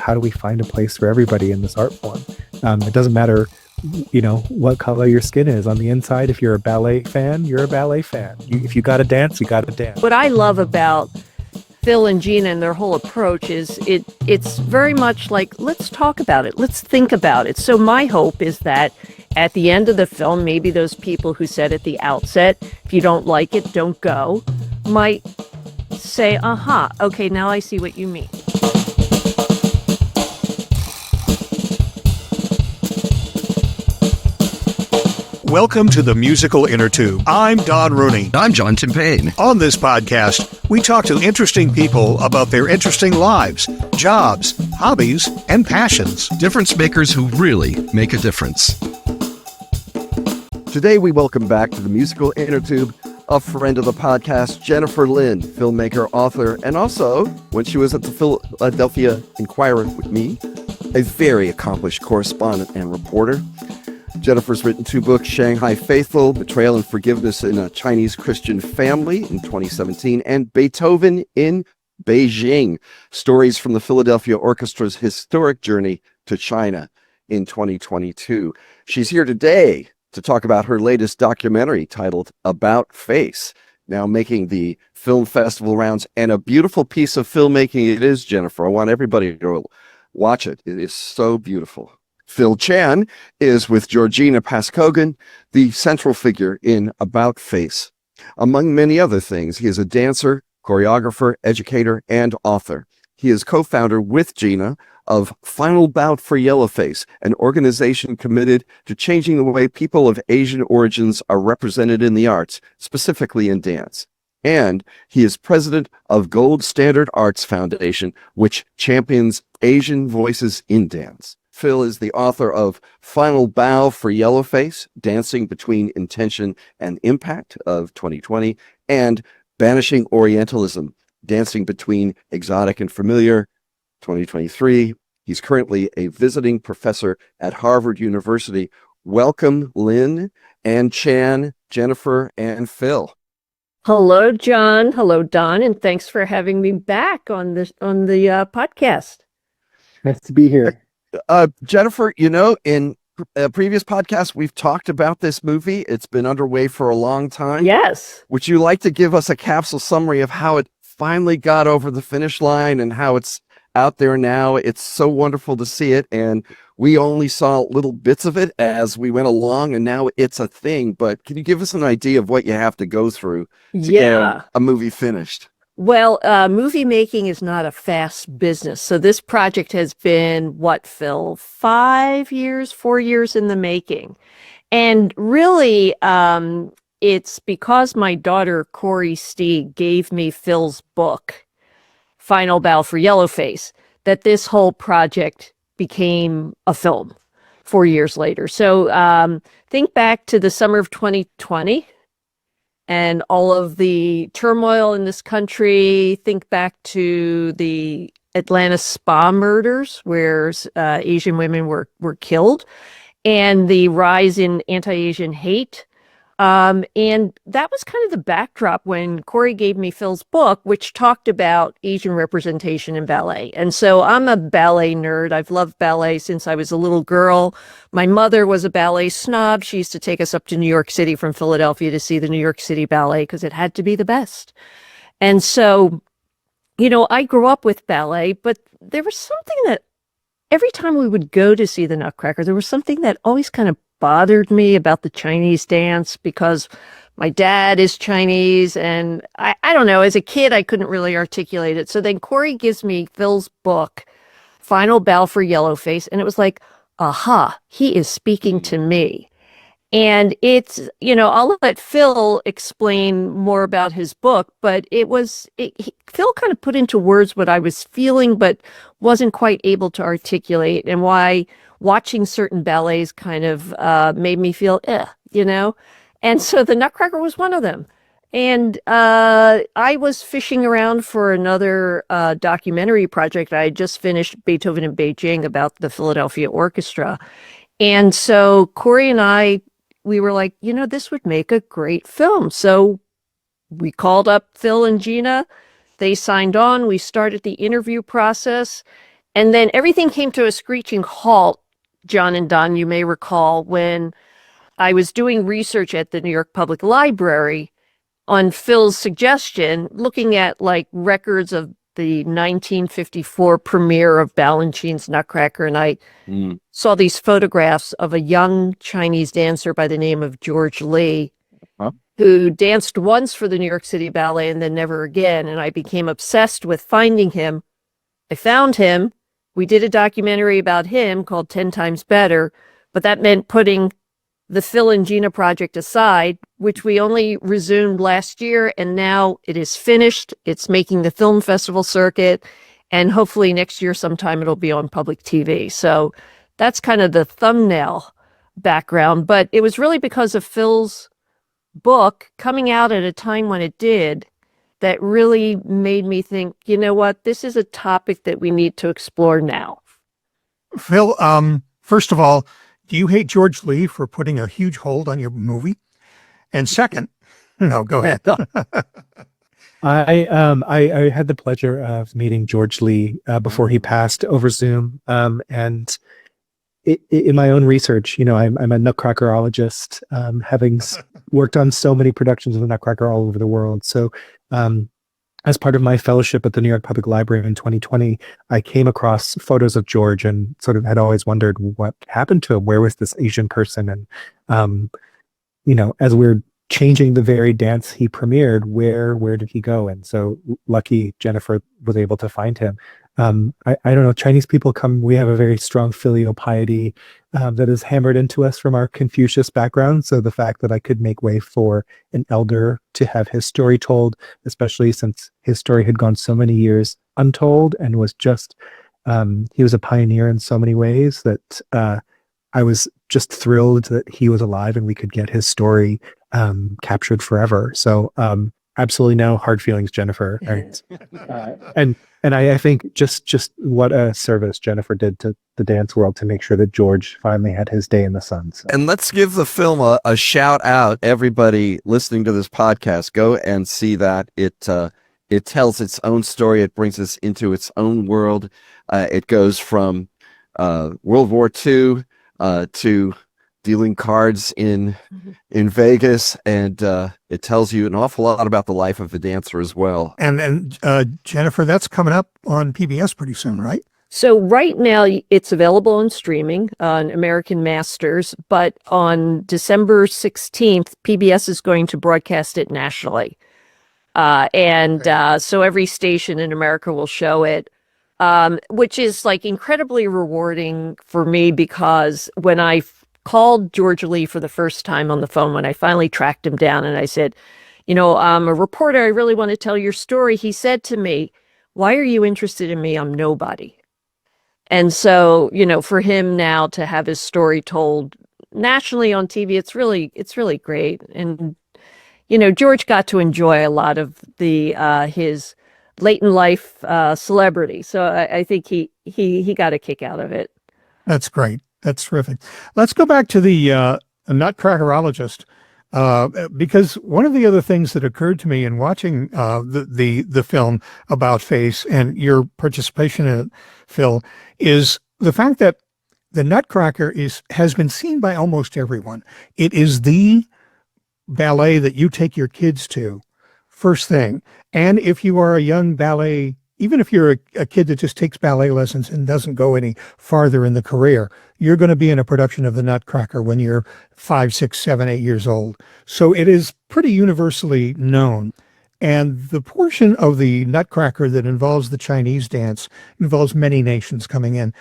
how do we find a place for everybody in this art form? It doesn't matter, what color your skin is on the inside. If you're a ballet fan, you're a ballet fan. If you got to dance, you got to dance. What I love about Phil and Gina and their whole approach is it's very much like, let's talk about it. Let's think about it. So my hope is that at the end of the film, maybe those people who said at the outset, if you don't like it, don't go, might say, aha, okay, now I see what you mean. Welcome to the musical Innertube. I'm Don Rooney. I'm John Timpane. On this podcast, we talk to interesting people about their interesting lives, jobs, hobbies, and passions. Difference makers who really make a difference. Today, we welcome back to the musical Innertube a friend of the podcast, Jennifer Lin, filmmaker, author, and also, when she was at the Philadelphia Inquirer with me, a very accomplished correspondent and reporter. Jennifer's written 2 books, Shanghai Faithful, Betrayal and Forgiveness in a Chinese Christian Family in 2017, and Beethoven in Beijing, Stories from the Philadelphia Orchestra's Historic Journey to China in 2022. She's here today to talk about her latest documentary titled About Face, now making the film festival rounds, and a beautiful piece of filmmaking it is, Jennifer. I want everybody to watch it. It is so beautiful. Phil Chan is with Georgina Paskogan, the central figure in About Face. Among many other things, he is a dancer, choreographer, educator, and author. He is co-founder with Gina of Final Bout for Yellowface, an organization committed to changing the way people of Asian origins are represented in the arts, specifically in dance. And he is president of Gold Standard Arts Foundation, which champions Asian voices in dance. Phil is the author of Final Bow for Yellowface, Dancing Between Intention and Impact of 2020, and Banishing Orientalism, Dancing Between Exotic and Familiar, 2023. He's currently a visiting professor at Harvard University. Welcome, Lynn and Chan, Jennifer, and Phil. Hello, John. Hello, Don. And thanks for having me back on the podcast. Nice to be here. Jennifer, in a previous podcast, we've talked about this movie. It's been underway for a long time. Yes. Would you like to give us a capsule summary of how it finally got over the finish line and how it's out there now? It's so wonderful to see it. And we only saw little bits of it as we went along, and now it's a thing. But can you give us an idea of what you have to go through to get a movie finished? Well, movie making is not a fast business. So this project has been, Phil, 4 years in the making. And really, it's because my daughter, Corey Steig, gave me Phil's book, Final Bow for Yellowface, that this whole project became a film 4 years later. So think back to the summer of 2020. And all of the turmoil in this country. Think back to the Atlanta spa murders where Asian women were killed, and the rise in anti-Asian hate. And that was kind of the backdrop when Corey gave me Phil's book, which talked about Asian representation in ballet. And so I'm a ballet nerd. I've loved ballet since I was a little girl. My mother was a ballet snob. She used to take us up to New York City from Philadelphia to see the New York City Ballet because it had to be the best. And so, I grew up with ballet, but there was something that every time we would go to see the Nutcracker, there was something that always kind of bothered me about the Chinese dance because my dad is Chinese, and I don't know, as a kid, I couldn't really articulate it. So then Corey gives me Phil's book, Final Bow for Yellowface, and it was like, aha, he is speaking to me. And it's, I'll let Phil explain more about his book, but Phil kind of put into words what I was feeling, but wasn't quite able to articulate, and why watching certain ballets kind of made me feel, And so the Nutcracker was one of them. And I was fishing around for another documentary project. I had just finished Beethoven in Beijing about the Philadelphia Orchestra. And so Corey and we were like, this would make a great film. So we called up Phil and Gina. They signed on. We started the interview process. And then everything came to a screeching halt, John and Don, you may recall, when I was doing research at the New York Public Library on Phil's suggestion, looking at like records of the 1954 premiere of Balanchine's Nutcracker. And I saw these photographs of a young Chinese dancer by the name of George Lee, who danced once for the New York City Ballet and then never again. And I became obsessed with finding him. I found him. We did a documentary about him called 10 Times Better, but that meant putting the Phil and Gina project aside, which we only resumed last year, and now it is finished. It's making the film festival circuit, and hopefully next year sometime it'll be on public TV. So that's kind of the thumbnail background, but it was really because of Phil's book coming out at a time when it did that really made me think, you know what, this is a topic that we need to explore now. Phil, first of all, do you hate George Lee for putting a huge hold on your movie? And second, no, go ahead. I had the pleasure of meeting George Lee before he passed over Zoom, and in my own research, I'm a Nutcrackerologist, having worked on so many productions of the Nutcracker all over the world. So, as part of my fellowship at the New York Public Library in 2020, I came across photos of George and sort of had always wondered what happened to him. Where was this Asian person? And, as we're changing the very dance he premiered, where did he go? And so lucky Jennifer was able to find him. I don't know, Chinese people we have a very strong filial piety that is hammered into us from our Confucius background. So the fact that I could make way for an elder to have his story told, especially since his story had gone so many years untold and was just, he was a pioneer in so many ways that I was just thrilled that he was alive and we could get his story captured forever. So absolutely no hard feelings, Jennifer. And I think just what a service Jennifer did to the dance world to make sure that George finally had his day in the sun. So. And let's give the film a shout out. Everybody listening to this podcast, go and see that. It tells its own story. It brings us into its own world. It goes from World War II to dealing cards in Vegas, and it tells you an awful lot about the life of the dancer as well. And Jennifer, that's coming up on PBS pretty soon, right? So right now it's available on streaming on American Masters, but on December 16th, PBS is going to broadcast it nationally. So every station in America will show it, which is like incredibly rewarding for me, because when I called George Lee for the first time on the phone, when I finally tracked him down and I said, I'm a reporter, I really want to tell your story. He said to me, "Why are you interested in me? I'm nobody." And so, for him now to have his story told nationally on TV, it's really great. And, George got to enjoy a lot of his late in life celebrity. So I think he got a kick out of it. That's great. That's terrific. Let's go back to the Nutcrackerologist, because one of the other things that occurred to me in watching the film about Face and your participation in it, Phil, is the fact that the Nutcracker has been seen by almost everyone. It is the ballet that you take your kids to first thing. And if you are a young ballet, even if you're a kid that just takes ballet lessons and doesn't go any farther in the career, you're going to be in a production of the Nutcracker when you're 5, 6, 7, 8 years old. So it is pretty universally known. And the portion of the Nutcracker that involves the Chinese dance involves many nations coming in.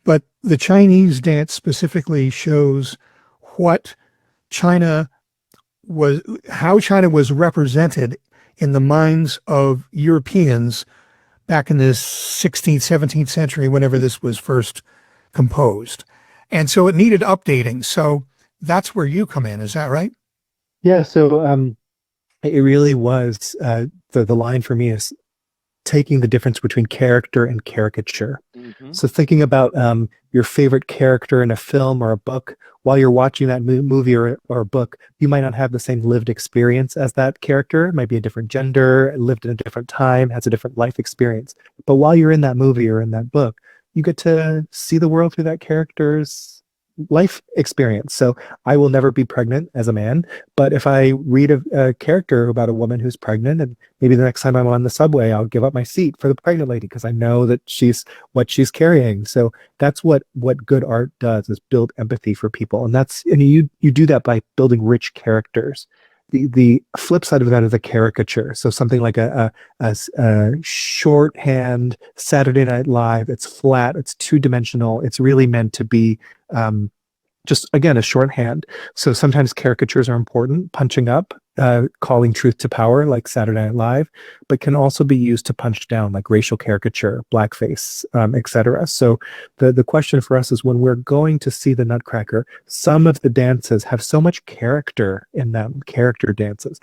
But the Chinese dance specifically shows how China was represented in the minds of Europeans back in the 16th, 17th century, whenever this was first composed. And so it needed updating. So that's where you come in. Is that right? Yeah. So it really was, the line for me is taking the difference between character and caricature. Mm-hmm. So thinking about your favorite character in a film or a book, while you're watching that movie or a book, you might not have the same lived experience as that character. It might be a different gender, lived in a different time, has a different life experience. But while you're in that movie or in that book, you get to see the world through that character's life experience. So I will never be pregnant as a man, but if I read a character about a woman who's pregnant, and maybe the next time I'm on the subway, I'll give up my seat for the pregnant lady because I know that she's what she's carrying. So that's what good art does, is build empathy for people. And you do that by building rich characters. The flip side of that is a caricature. So something like a shorthand Saturday Night Live. It's flat. It's two-dimensional. It's really meant to be just, again, a shorthand. So sometimes caricatures are important, punching up, calling truth to power, like Saturday Night Live, but can also be used to punch down, like racial caricature, blackface, etc. So the question for us is, when we're going to see the Nutcracker, some of the dances have so much character in them, character dances.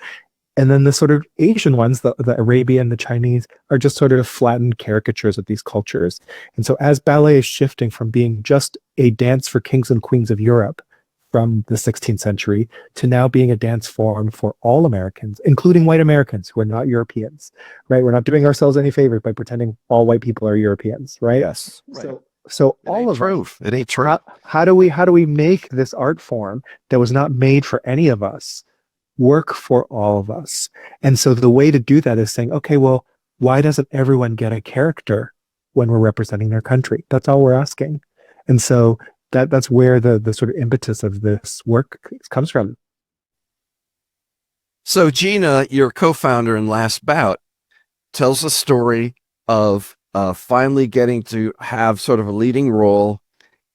And then the sort of Asian ones, the Arabian, the Chinese, are just sort of flattened caricatures of these cultures. And so as ballet is shifting from being just a dance for kings and queens of Europe from the 16th century to now being a dance form for all Americans, including white Americans who are not Europeans, right? We're not doing ourselves any favors by pretending all white people are Europeans, right? Yes. Right. So It all ain't of true. us, It ain't true. how do we make this art form that was not made for any of us work for all of us? And so the way to do that is saying, okay, well, why doesn't everyone get a character when we're representing their country? That's all we're asking. And so that's where the sort of impetus of this work comes from. So Gina, your co-founder in Last Bout, tells a story of finally getting to have sort of a leading role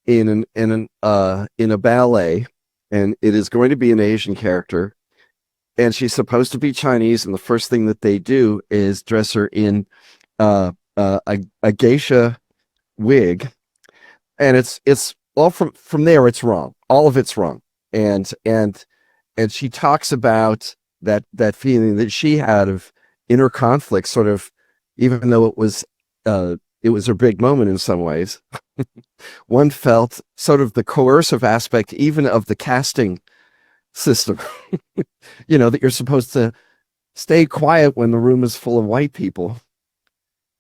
in a ballet, and it is going to be an Asian character. And she's supposed to be Chinese, and the first thing that they do is dress her in a geisha wig, and it's all from there. It's wrong. All of it's wrong. And she talks about that feeling that she had of inner conflict, sort of, even though it was her big moment in some ways. One felt sort of the coercive aspect, even of the casting system, that you're supposed to stay quiet when the room is full of white people,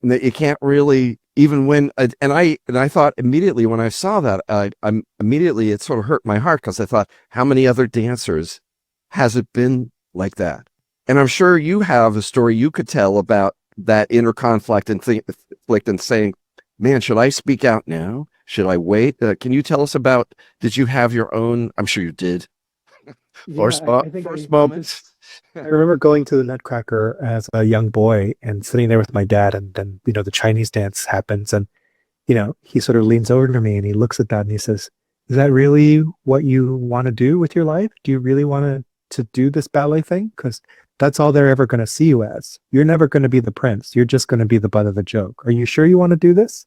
and that you can't really, even when, and I thought immediately when I saw that, I'm immediately, it sort of hurt my heart, because I thought, how many other dancers has it been like that? And I'm sure you have a story you could tell about that inner conflict and saying, man, should I speak out now? Should I wait? Can you tell us about, did you have your own, I'm sure you did, first moments? I remember going to the Nutcracker as a young boy and sitting there with my dad, and then, the Chinese dance happens, and, he sort of leans over to me and he looks at that and he says, is that really what you want to do with your life? Do you really want to do this ballet thing? Because that's all they're ever going to see you as. You're never going to be the prince. You're just going to be the butt of the joke. Are you sure you want to do this?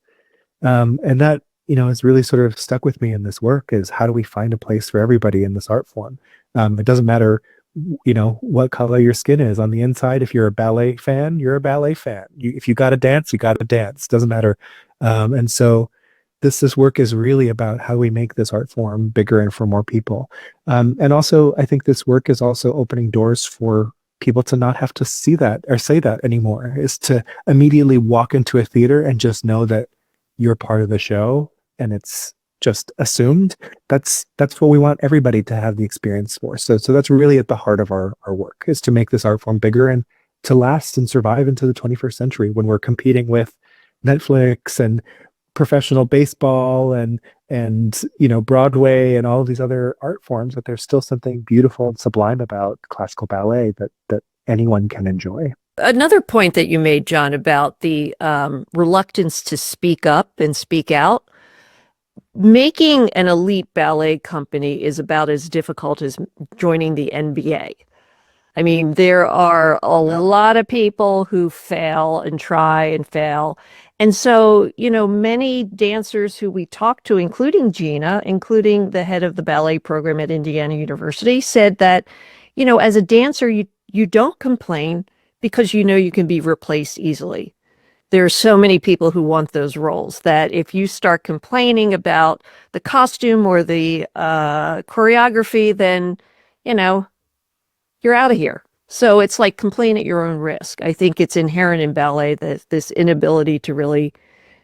And that, has really sort of stuck with me in this work, is how do we find a place for everybody in this art form? It doesn't matter, what color your skin is on the inside. If you're a ballet fan, you're a ballet fan. If you got to dance, you got to dance. Doesn't matter. And so this work is really about how we make this art form bigger and for more people. And also, I think this work is also opening doors for people to not have to see that or say that anymore, is to immediately walk into a theater and just know that you're part of the show and it's just assumed. That's what we want everybody to have the experience for. So that's really at the heart of our work, is to make this art form bigger and to last and survive into the 21st century, when we're competing with Netflix and professional baseball and Broadway and all of these other art forms, that there's still something beautiful and sublime about classical ballet that anyone can enjoy. Another point that you made, John, about the reluctance to speak up and speak out. Making an elite ballet company is about as difficult as joining the NBA. I mean, there are a lot of people who fail and try and fail. And so, many dancers who we talked to, including Gina, including the head of the ballet program at Indiana University, said that, as a dancer, you don't complain because you can be replaced easily. There are so many people who want those roles that if you start complaining about the costume or the choreography, then, you're out of here. So it's like complain at your own risk. I think it's inherent in ballet, that this inability to really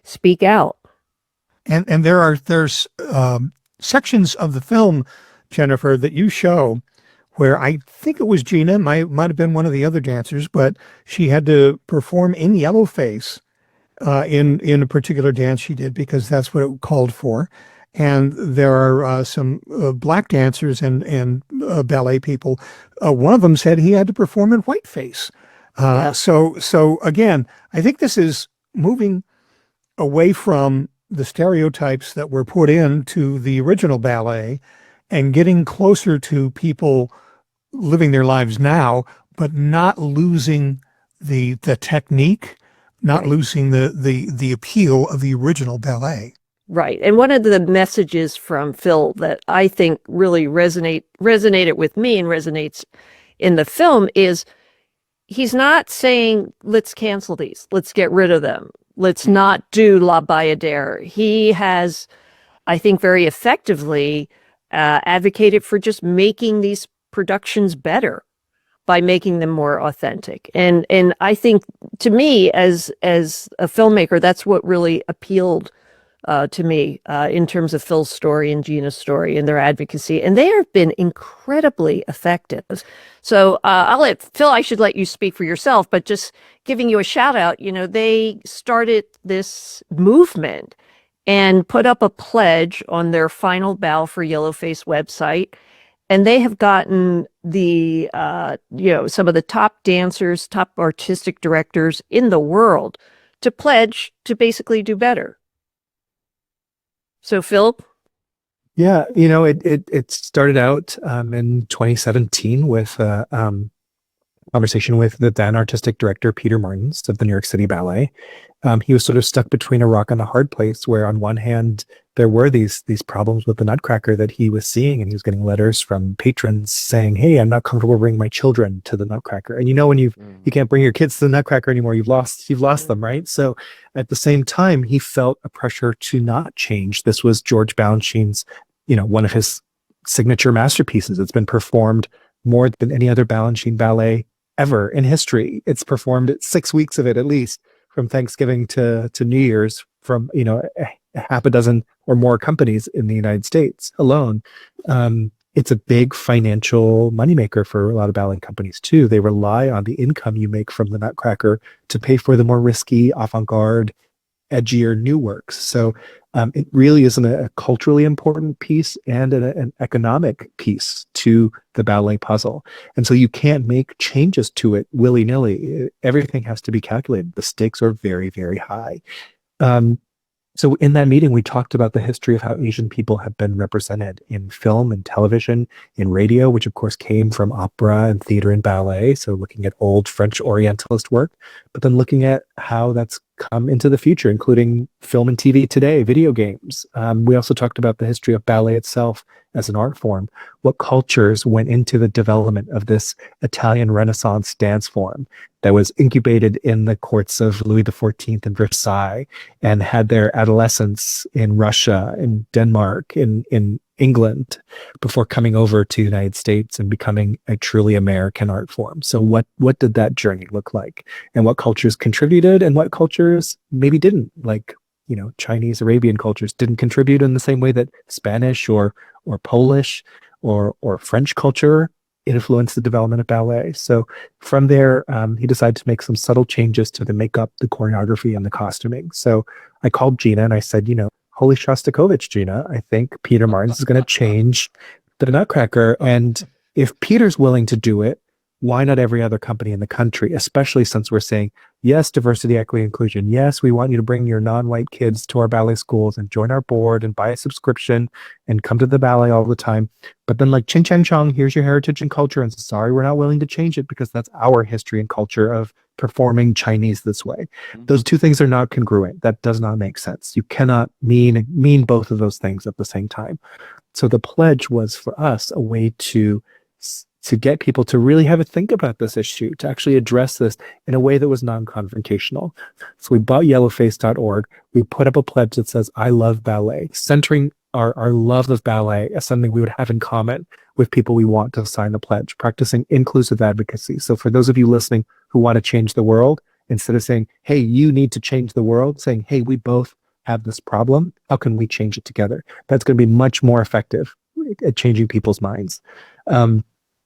speak out. And there's sections of the film, Jennifer, that you show where I think it was Gina, might have been one of the other dancers, but she had to perform in yellowface in a particular dance she did because that's what it called for. And there are some black dancers and ballet people. One of them said he had to perform in whiteface. So again, I think this is moving away from the stereotypes that were put into the original ballet and getting closer to people living their lives now, but not losing the technique, not losing the appeal of the original ballet. Right. And one of the messages from Phil that I think really resonated with me and resonates in the film is he's not saying, let's cancel these, let's get rid of them, let's not do La Bayadere. He has, I think, very effectively advocated for just making these productions better by making them more authentic. And I think, to me, as a filmmaker, that's what really appealed to me in terms of Phil's story and Gina's story and their advocacy. And they have been incredibly effective. So I should let you speak for yourself, but just giving you a shout out, they started this movement and put up a pledge on their Final Bow for Yellowface website. And they have gotten the, some of the top dancers, top artistic directors in the world to pledge to basically do better. So, Phil? Yeah, it started out in 2017 with a conversation with the then artistic director, Peter Martins of the New York City Ballet. He was sort of stuck between a rock and a hard place where on one hand, there were these problems with the Nutcracker that he was seeing, and he was getting letters from patrons saying, hey, I'm not comfortable bringing my children to the Nutcracker. And when you can't bring your kids to the Nutcracker anymore, you've lost them, right? So at the same time, he felt a pressure to not change. This was George Balanchine's, one of his signature masterpieces. It's been performed more than any other Balanchine ballet ever in history. It's performed 6 weeks of it, at least, from Thanksgiving to New Year's, from a half a dozen or more companies in the United States alone. It's a big financial moneymaker for a lot of ballet companies too. They rely on the income you make from the Nutcracker to pay for the more risky, avant-garde, edgier new works. So it really is a culturally important piece and an economic piece to the ballet puzzle. And so you can't make changes to it willy-nilly. Everything has to be calculated. The stakes are very, very high. So in that meeting, we talked about the history of how Asian people have been represented in film and television, in radio, which of course came from opera and theater and ballet. So looking at old French Orientalist work, but then looking at how that's come into the future, including film and TV today, video games. We also talked about the history of ballet itself as an art form, what cultures went into the development of this Italian Renaissance dance form that was incubated in the courts of Louis XIV in Versailles and had their adolescence in Russia, in Denmark, in England, before coming over to the United States and becoming a truly American art form. So what did that journey look like? And what cultures contributed and what cultures maybe didn't, like, Chinese, Arabian cultures didn't contribute in the same way that Spanish or Polish or French culture influenced the development of ballet. So from there, he decided to make some subtle changes to the makeup, the choreography, and the costuming. So I called Gina and I said, holy Shostakovich, Gina, I think Peter Martins is going to change the Nutcracker. And if Peter's willing to do it, why not every other company in the country, especially since we're saying, yes, diversity, equity, inclusion. Yes, we want you to bring your non-white kids to our ballet schools and join our board and buy a subscription and come to the ballet all the time. But then, like, ching chang chong, here's your heritage and culture. And sorry, we're not willing to change it because that's our history and culture of performing Chinese this way. Those two things are not congruent. That does not make sense. You cannot mean both of those things at the same time. So the pledge was for us a way to get people to really have a think about this issue, to actually address this in a way that was non-confrontational. So we bought yellowface.org. We put up a pledge that says, I love ballet, centering our love of ballet as something we would have in common with people we want to sign the pledge, practicing inclusive advocacy. So for those of you listening who want to change the world, instead of saying, hey, you need to change the world, saying, hey, we both have this problem. How can we change it together? That's going to be much more effective at changing people's minds. And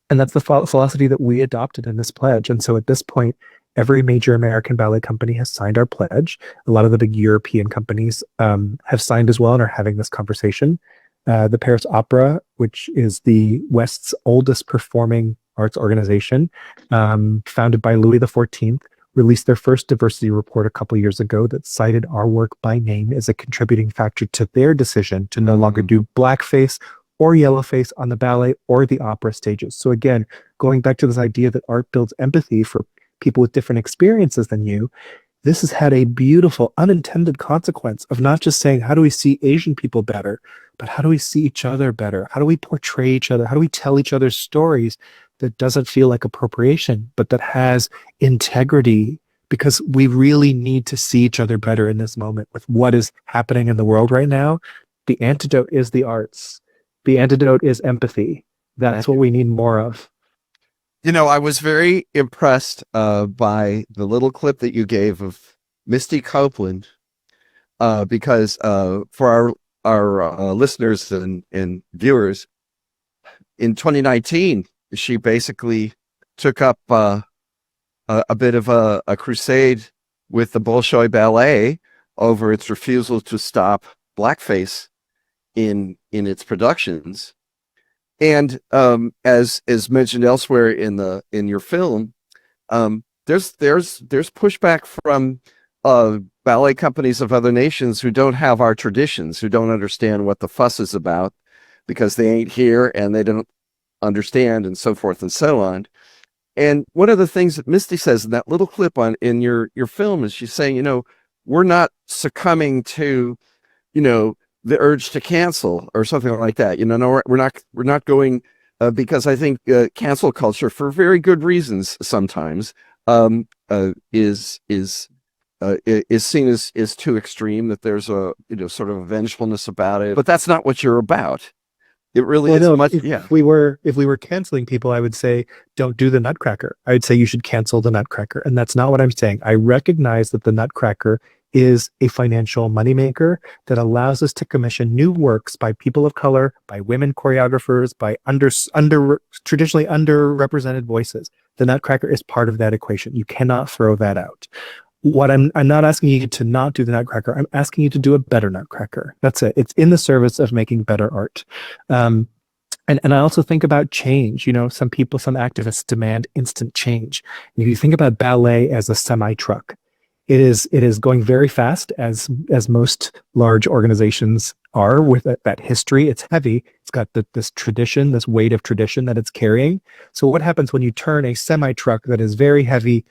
that's the philosophy that we adopted in this pledge. And so at this point, every major American ballet company has signed our pledge. A lot of the big European companies have signed as well and are having this conversation. The Paris Opera, which is the West's oldest performing arts organization, founded by Louis XIV, released their first diversity report a couple years ago that cited our work by name as a contributing factor to their decision to no longer do blackface or yellowface on the ballet or the opera stages. So again, going back to this idea that art builds empathy for people with different experiences than you, this has had a beautiful unintended consequence of not just saying, how do we see Asian people better, but how do we see each other better? How do we portray each other? How do we tell each other's stories that doesn't feel like appropriation, but that has integrity? Because we really need to see each other better in this moment with what is happening in the world right now. The antidote is the arts. The antidote is empathy. That's what we need more of. You know, I was very impressed by the little clip that you gave of Misty Copeland, because for our listeners and viewers, in 2019, she basically took up a bit of a crusade with the Bolshoi Ballet over its refusal to stop blackface in its productions. And as mentioned elsewhere in your film, there's pushback from ballet companies of other nations who don't have our traditions, who don't understand what the fuss is about because they ain't here and they don't understand, and so forth and so on. And one of the things that Misty says in that little clip in your film is she's saying, you know, we're not succumbing to, you know, the urge to cancel or something like that. You know, no, we're not going because I think cancel culture, for very good reasons, sometimes is seen as too extreme. That there's a, you know, sort of a vengefulness about it. But that's not what you're about. It really is much. If we were canceling people, I would say don't do the Nutcracker. I would say you should cancel the Nutcracker, and that's not what I'm saying. I recognize that the Nutcracker is a financial moneymaker that allows us to commission new works by people of color, by women choreographers, by traditionally underrepresented voices. The Nutcracker is part of that equation. You cannot throw that out. What I'm not asking you to not do the Nutcracker. I'm asking you to do a better Nutcracker. That's it. It's in the service of making better art. And I also think about change. You know, some activists demand instant change. And if you think about ballet as a semi-truck, it is going very fast, as most large organizations are, with that history. It's heavy. It's got this tradition, this weight of tradition that it's carrying. So what happens when you turn a semi-truck that is very heavy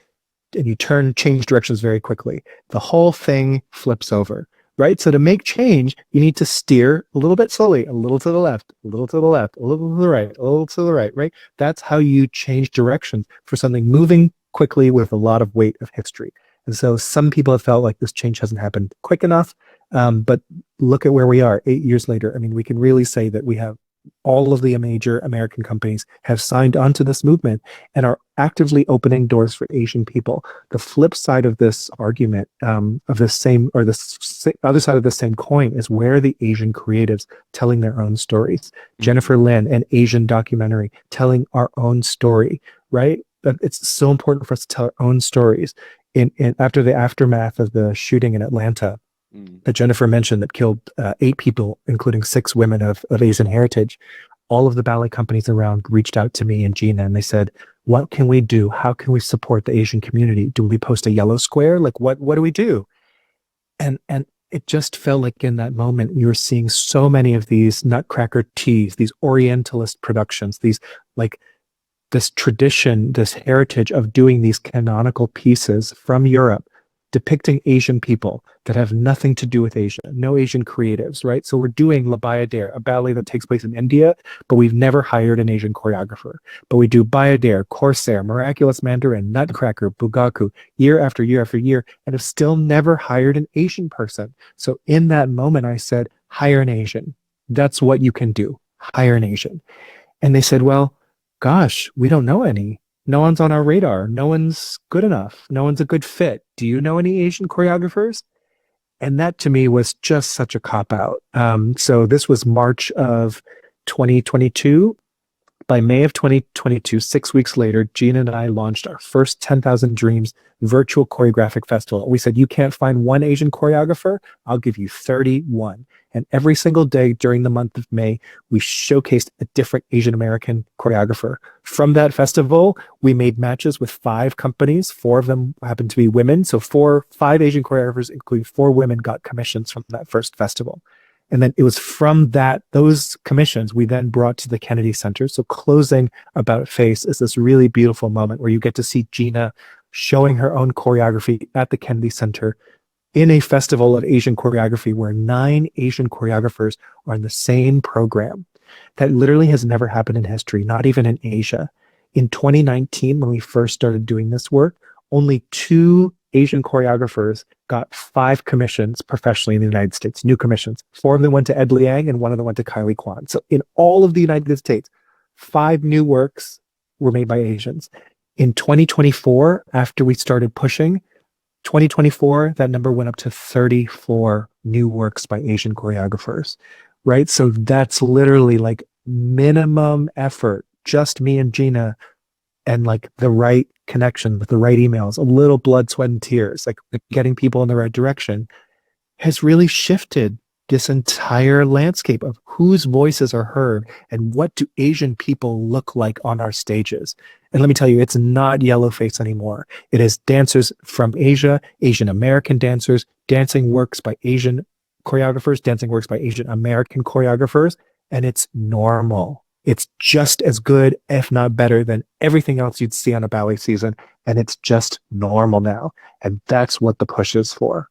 and you change directions very quickly? The whole thing flips over, right? So to make change, you need to steer a little bit slowly, a little to the left, a little to the left, a little to the right, a little to the right, right? That's how you change directions for something moving quickly with a lot of weight of history. And so some people have felt like this change hasn't happened quick enough. But look at where we are 8 years later. I mean, we can really say that we have all of the major American companies have signed onto this movement and are actively opening doors for Asian people. The flip side of this argument, of this same, or the other side of the same coin, is where are the Asian creatives telling their own stories? Jennifer Lin, an Asian documentary, telling our own story, right? But it's so important for us to tell our own stories. After the aftermath of the shooting in Atlanta that Jennifer mentioned that killed 8 people, including 6 women of Asian heritage, all of the ballet companies around reached out to me and Gina, and they said, what can we do? How can we support the Asian community? Do we post a yellow square? Like, what do we do? And it just felt like in that moment, you were seeing so many of these Nutcracker teas, these Orientalist productions, these this tradition, this heritage of doing these canonical pieces from Europe depicting Asian people that have nothing to do with Asia, no Asian creatives, right? So we're doing La Bayadere, a ballet that takes place in India, but we've never hired an Asian choreographer. But we do Bayadere, Corsair, Miraculous Mandarin, Nutcracker, Bugaku, year after year after year, and have still never hired an Asian person. So in that moment, I said, hire an Asian. That's what you can do. Hire an Asian. And they said, well, gosh, we don't know any. No one's on our radar. No one's good enough. No one's a good fit. Do you know any Asian choreographers? And that to me was just such a cop out. So this was March of 2022. By May of 2022, 6 weeks later, Gina and I launched our first 10,000 Dreams virtual choreographic festival. We said, you can't find one Asian choreographer, I'll give you 31. And every single day during the month of May, we showcased a different Asian American choreographer. From that festival, we made matches with 5 companies. 4 of them happened to be women. So 5 Asian choreographers, including 4 women, got commissions from that first festival. And then it was from those commissions we then brought to the Kennedy Center. So closing About Face is this really beautiful moment where you get to see Gina showing her own choreography at the Kennedy Center in a festival of Asian choreography where 9 Asian choreographers are in the same program. That literally has never happened in history, not even in Asia. In 2019, when we first started doing this work, only 2 Asian choreographers got 5 commissions professionally in the United States, new commissions. 4 of them went to Ed Liang and 1 of them went to Kylie Kwan. So in all of the United States, 5 new works were made by Asians. In 2024, after we started pushing, 2024, that number went up to 34 new works by Asian choreographers, right? So that's literally like minimum effort, just me and Gina, and like the right connection with the right emails, a little blood, sweat, and tears, like getting people in the right direction, has really shifted this entire landscape of whose voices are heard and what do Asian people look like on our stages. And let me tell you, it's not yellowface anymore. It is dancers from Asia, Asian American dancers, dancing works by Asian choreographers, dancing works by Asian American choreographers, and it's normal. It's just as good, if not better, than everything else you'd see on a ballet season. And it's just normal now. And that's what the push is for.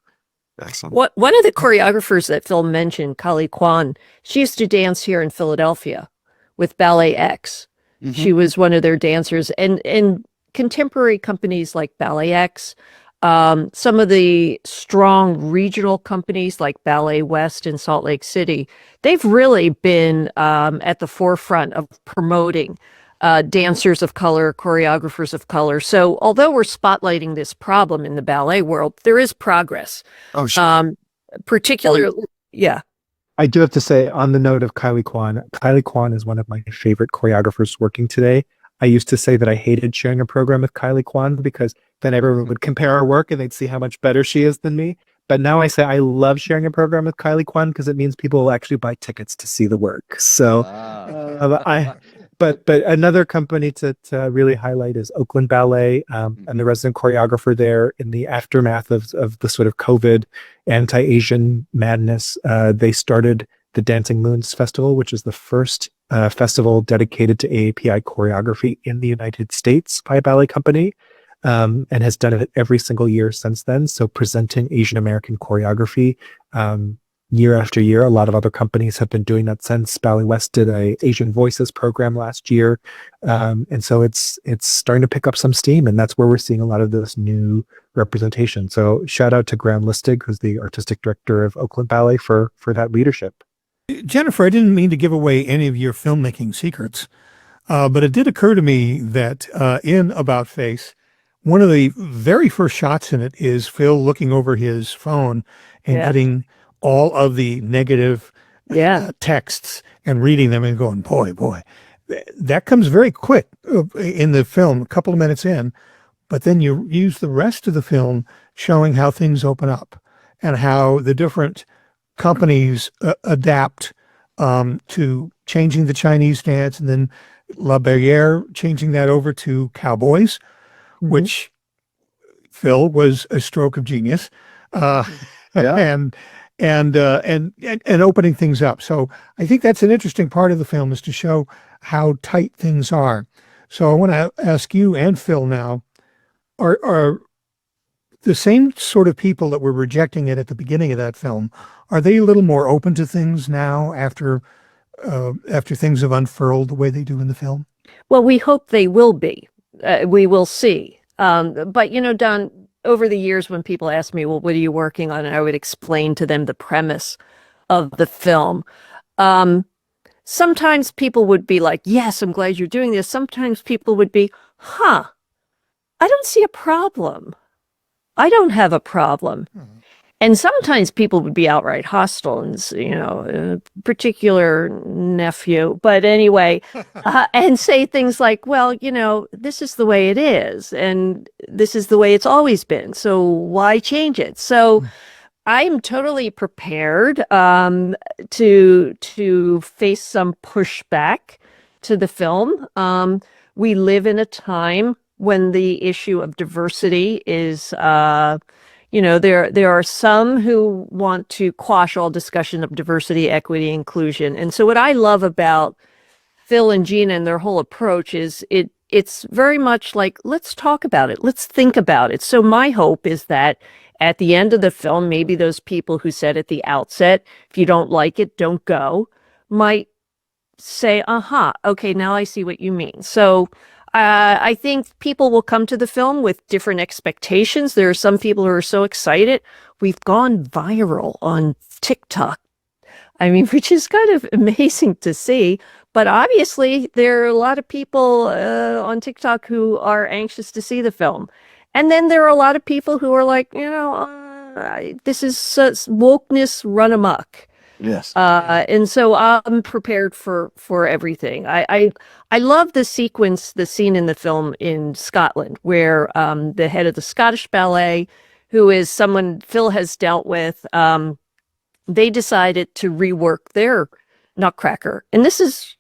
Excellent. One of the choreographers that Phil mentioned, Kylie Kwan, she used to dance here in Philadelphia with Ballet X. Mm-hmm. She was one of their dancers. And contemporary companies like Ballet X, some of the strong regional companies like Ballet West in Salt Lake City, they've really been at the forefront of promoting dancers of color, choreographers of color. So although we're spotlighting this problem in the ballet world, there is progress. Oh, sure. Particularly, yeah. I do have to say, on the note of Kylie Kwan is one of my favorite choreographers working today. I used to say that I hated sharing a program with Kylie Kwan because then everyone would compare our work and they'd see how much better she is than me. But now I say I love sharing a program with Kylie Kwan because it means people will actually buy tickets to see the work. So But another company to really highlight is Oakland Ballet, and the resident choreographer there in the aftermath of the sort of COVID anti-Asian madness. They started the Dancing Moons Festival, which is the first festival dedicated to AAPI choreography in the United States by a ballet company, and has done it every single year since then. So presenting Asian American choreography year after year. A lot of other companies have been doing that since. Ballet West did a Asian Voices program last year. And so it's starting to pick up some steam, and that's where we're seeing a lot of this new representation. So shout out to Graham Listig, who's the artistic director of Oakland Ballet, for that leadership. Jennifer, I didn't mean to give away any of your filmmaking secrets, but it did occur to me that in About Face, one of the very first shots in it is Phil looking over his phone and getting all of the negative texts and reading them and going, boy, that comes very quick in the film, a couple of minutes in, but then you use the rest of the film showing how things open up and how the different companies adapt to changing the Chinese dance, and then La Barriere changing that over to cowboys, which Phil was a stroke of genius, and opening things up. So I think that's an interesting part of the film, is to show how tight things are. So I want to ask you and Phil now, are the same sort of people that were rejecting it at the beginning of that film, are they a little more open to things now after things have unfurled the way they do in the film? Well, we hope they will be. We will see. But, Don, over the years when people ask me, well, what are you working on? And I would explain to them the premise of the film. Sometimes people would be like, yes, I'm glad you're doing this. Sometimes people would be, I don't see a problem. I don't have a problem. And sometimes people would be outright hostile, and a particular nephew. But anyway, and say things like, "Well, this is the way it is, and this is the way it's always been. So why change it?" So I'm totally prepared to face some pushback to the film. We live in a time when the issue of diversity is there are some who want to quash all discussion of diversity, equity, inclusion. And so what I love about Phil and Gina and their whole approach is it's very much like, let's talk about it. Let's think about it. So my hope is that at the end of the film, maybe those people who said at the outset, if you don't like it, don't go, might say, okay, now I see what you mean. So I think people will come to the film with different expectations. There are some people who are so excited. We've gone viral on TikTok. I mean, which is kind of amazing to see. But obviously, there are a lot of people on TikTok who are anxious to see the film. And then there are a lot of people who are like, this is wokeness run amok. Yes. And so I'm prepared for everything. I love the scene in the film in Scotland where the head of the Scottish Ballet, who is someone Phil has dealt with, they decided to rework their Nutcracker. And this is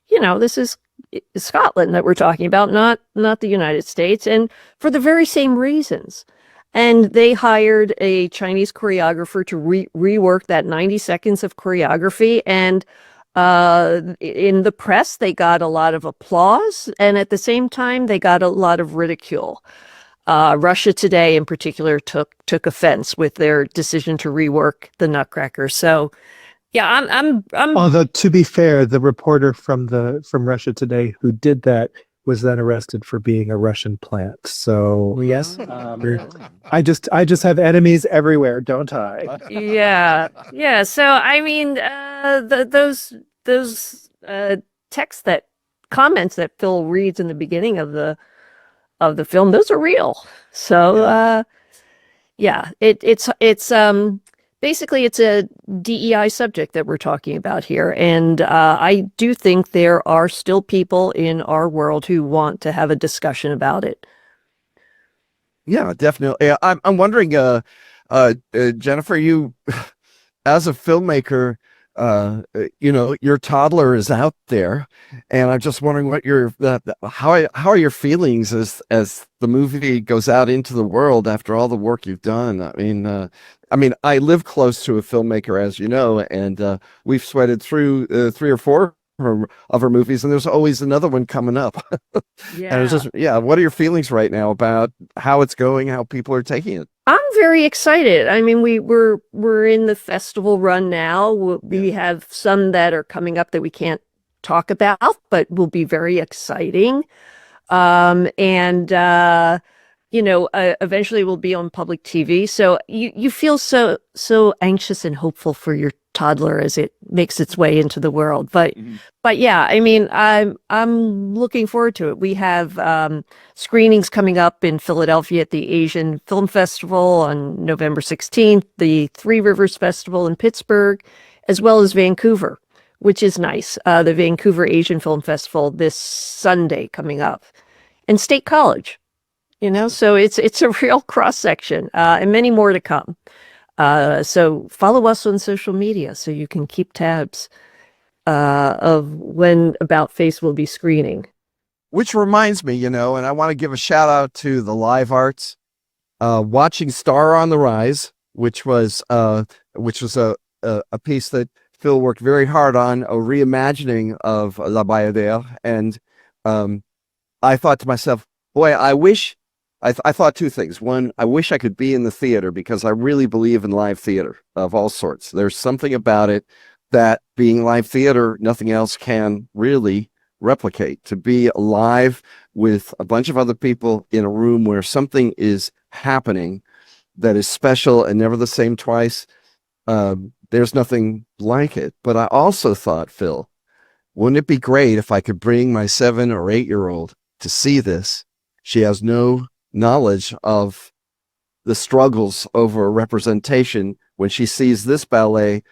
Scotland that we're talking about, not the United States, and for the very same reasons. And they hired a Chinese choreographer to rework that 90 seconds of choreography. And in the press, they got a lot of applause. And at the same time, they got a lot of ridicule. Russia Today, in particular, took offense with their decision to rework the Nutcracker. So, yeah, I'm. Although, to be fair, the reporter from Russia Today who did that was then arrested for being a Russian plant. So yes, I just have enemies everywhere, don't I? Yeah. So I mean, those comments that Phil reads in the beginning of the film, those are real. So it's basically it's a DEI subject that we're talking about here, and I do think there are still people in our world who want to have a discussion about it. Yeah, definitely. I'm wondering, Jennifer, you as a filmmaker, your toddler is out there, and I'm just wondering what how are your feelings as the movie goes out into the world after all the work you've done? I mean, I live close to a filmmaker, as you know, and we've sweated through 3 or 4 of her movies, and there's always another one coming up. Yeah. And it's just, what are your feelings right now about how it's going, how people are taking it? I'm very excited. I mean, we're in the festival run now. We have some that are coming up that we can't talk about, but will be very exciting. Eventually we'll be on public TV. So you feel so anxious and hopeful for your toddler as it makes its way into the world. But yeah, I mean, I'm looking forward to it. We have screenings coming up in Philadelphia at the Asian Film Festival on November 16th, the Three Rivers Festival in Pittsburgh, as well as Vancouver, which is nice. The Vancouver Asian Film Festival this Sunday coming up, and State College. So it's a real cross section, and many more to come. So follow us on social media so you can keep tabs of when About Face will be screening. Which reminds me, and I want to give a shout out to the live arts, watching Star on the Rise, which was a piece that Phil worked very hard on, a reimagining of La Bayadère, and I thought to myself, boy, I wish. I thought 2 things. One, I wish I could be in the theater because I really believe in live theater of all sorts. There's something about it that being live theater, nothing else can really replicate. To be live with a bunch of other people in a room where something is happening that is special and never the same twice, there's nothing like it. But I also thought, Phil, wouldn't it be great if I could bring my 7 or 8-year-old to see this? She has no knowledge of the struggles over representation when she sees this ballet,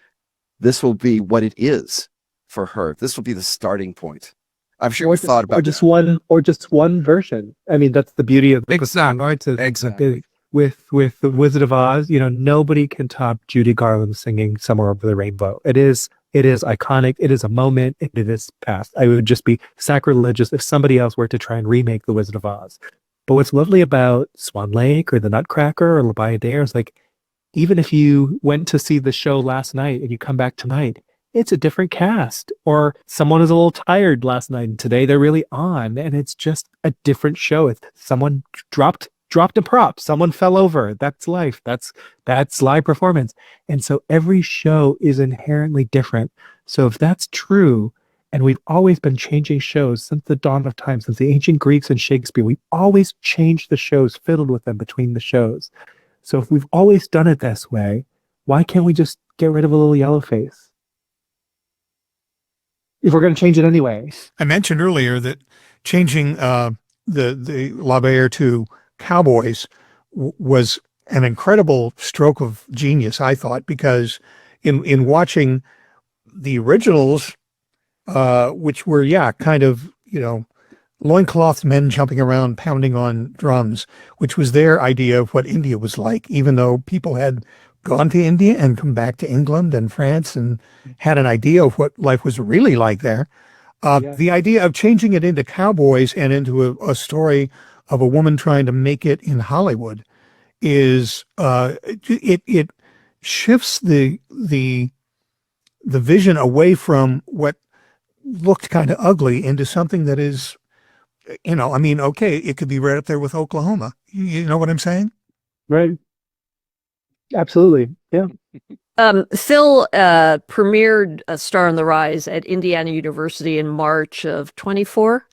this will be what it is for her. This will be the starting point. I'm sure you thought about just one version. I mean, that's the beauty of Exactly. with the Wizard of Oz. You know, nobody can top Judy Garland singing "Somewhere Over the Rainbow." It is iconic. It is a moment. It is past. I would just be sacrilegious if somebody else were to try and remake the Wizard of Oz. But what's lovely about Swan Lake or the Nutcracker or La Bayadere is like, even if you went to see the show last night and you come back tonight, it's a different cast, or someone is a little tired last night and today they're really on, and it's just a different show. If someone dropped a prop, someone fell over, that's life. That's live performance. And so every show is inherently different. So if that's true, and we've always been changing shows since the dawn of time, since the ancient Greeks and Shakespeare, we've always changed the shows, fiddled with them between the shows. So if we've always done it this way, why can't we just get rid of a little yellow face? If we're going to change it anyway. I mentioned earlier that changing the La Bayadere to cowboys was an incredible stroke of genius, I thought, because in watching the originals, which were, kind of, loincloth men jumping around, pounding on drums, which was their idea of what India was like, even though people had gone to India and come back to England and France and had an idea of what life was really like there. The idea of changing it into cowboys and into a story of a woman trying to make it in Hollywood is it shifts the vision away from what looked kind of ugly into something that is, okay, it could be right up there with Oklahoma. You know what I'm saying? Right. Absolutely. Yeah. Phil premiered A Star on the Rise at Indiana University in March of 24.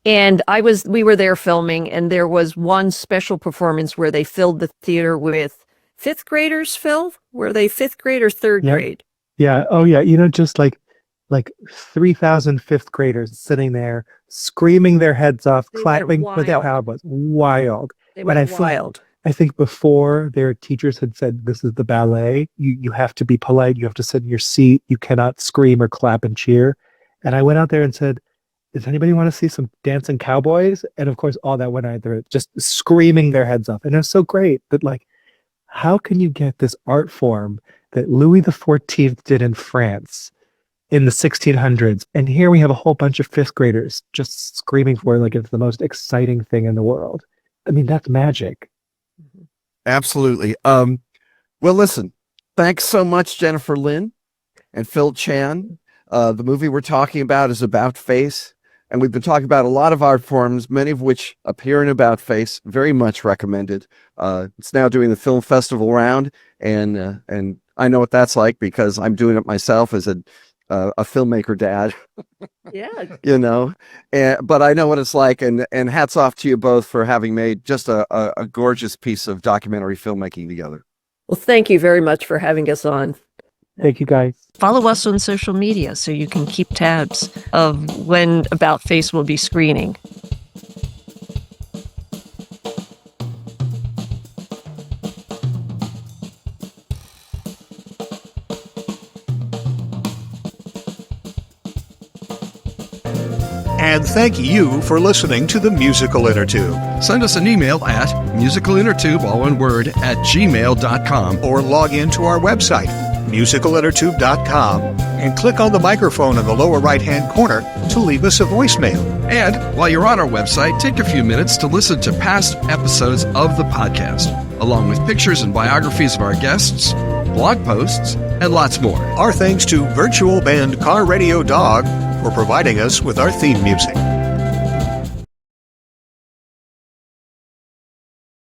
And we were there filming, and there was one special performance where they filled the theater with fifth graders, Phil. Were they fifth grade or third grade? Yeah. Oh yeah. Just like 3,000 fifth graders sitting there screaming their heads off, clapping for the crowd was wild. They went wild. I think before their teachers had said, this is the ballet, you have to be polite, you have to sit in your seat, you cannot scream or clap and cheer. And I went out there and said, does anybody want to see some dancing cowboys? And of course, all that went out there, just screaming their heads off. And it was so great that, like, how can you get this art form that Louis XIV did in France in the 1600s? And here we have a whole bunch of fifth graders just screaming for it like it's the most exciting thing in the world. I mean, that's magic. Absolutely. Well, listen, thanks so much, Jennifer Lin and Phil Chan. The movie we're talking about is About Face, and we've been talking about a lot of art forms, many of which appear in About Face. Very much recommended. It's now doing the film festival round, and I know what that's like because I'm doing it myself as a filmmaker dad. Yeah. But I know what it's like, and hats off to you both for having made just a gorgeous piece of documentary filmmaking together. Well, thank you very much for having us on. Thank you, guys. Follow us on social media so you can keep tabs of when About Face will be screening. And thank you for listening to the Musical Innertube. Send us an email at musicalinnertube, all one word, @gmail.com. Or log into our website, musicalinnertube.com, and click on the microphone in the lower right-hand corner to leave us a voicemail. And while you're on our website, take a few minutes to listen to past episodes of the podcast, along with pictures and biographies of our guests, blog posts, and lots more. Our thanks to virtual band Car Radio Dog for providing us with our theme music.